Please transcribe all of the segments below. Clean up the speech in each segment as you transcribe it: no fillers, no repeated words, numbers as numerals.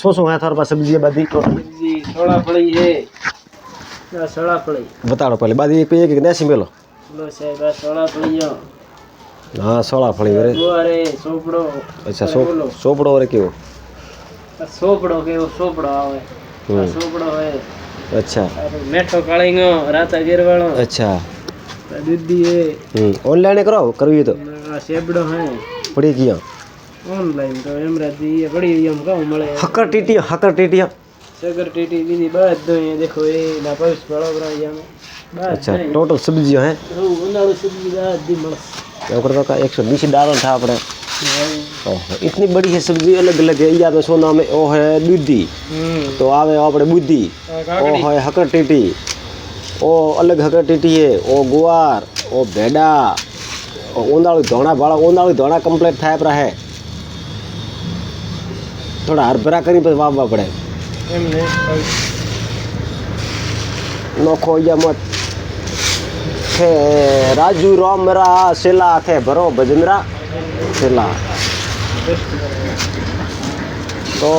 શું હે थार पास सब्जी बदी टोटल सब्जी सोला फली है ना सोला फली बताओ पहले बाद एक पे एक देसी मेलो लो साहब सोला फली हाँ सोला फली रे गुआरे सोपड़ो अच्छा सोपड़ो रे क्यों सोपड़ो के वो सोपड़ो आवे सोपड़ो है अच्छा मेठो काळींगो राता गिरवाळो अच्छा दूधी है ऑनलाइन करो करवी तो सेबड़ो है पड़ी किया ऑनलाइन तो एमराती पड़ी हम कहूं मळे हकर टीटिया सगर टीटी बीजी बात दो ये देखो ये ना पौष बड़ा बड़ा या में अच्छा टोटल सब्जी है उनाळो सब्जी बात दी मळस ओकर का 120 डालो था आपने ओहो इतनी बड़ी है सब्जी अलग अलग है या तो सोना में ओ है दूधी तो आवे आपने बुद्धि ओ है हकर टीटी ओ अलग हकर टीटी है ओ गुवार ओ भेड़ा ओ उंदाळू धोणा बाळा उंदाळू धोणा कंप्लीट थाय पर है थोड़ा हरभरा करी पे वाववा पड़े एमने नोखो या मत थे राजू रामरा सेला थे भरो भजनरा सेला तो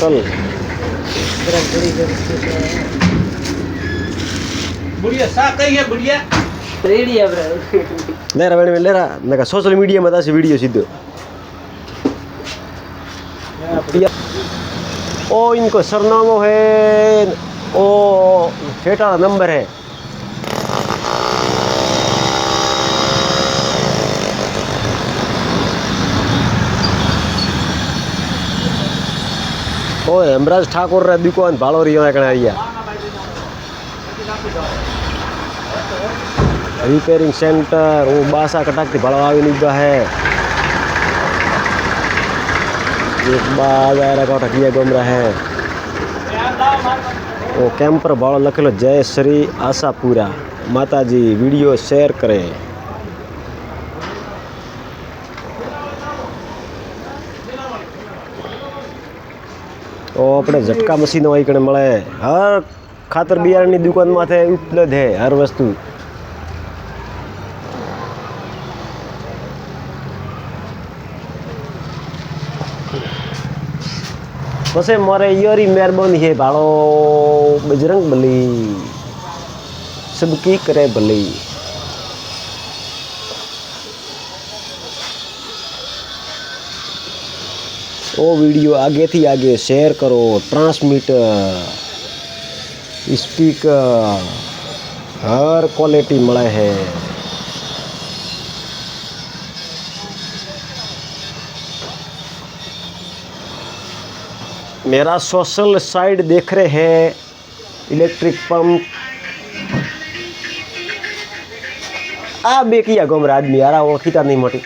चल बुढ़िया सा कही है बुढ़िया रेडी है ब्रो ले रहा नका सोशल मीडिया में दासी वीडियो सीधो ओ इनको सरनामो है ओ ठेठा नंबर है ओ हेमराज ठाकुर रा दुकान भालो रियो कणारिया रिपेयरिंग सेंटर वो बासा कटाक भाड़ो आवी निगा है एक बाजार का टकिया गोमरा है वो कैंपर भाड़ो लखेलो जय श्री आशापुरा माताजी वीडियो शेयर करें ओ अपने झटका मशीन आई कने मळे हर खातर बियारणी दुकान माथे उपलब्ध है हर वस्तु वैसे मारे यारी मेहरबानी है भाड़ो बजरंग बली सबकी करे भली ओ वीडियो आगे थी आगे शेयर करो ट्रांसमीटर स्पीकर हर क्वालिटी मळे है मेरा सोशल साइड देख रहे हैं इलेक्ट्रिक पंप आ बेकिया गोमरा आदमी यार वो खीता नहीं मोटी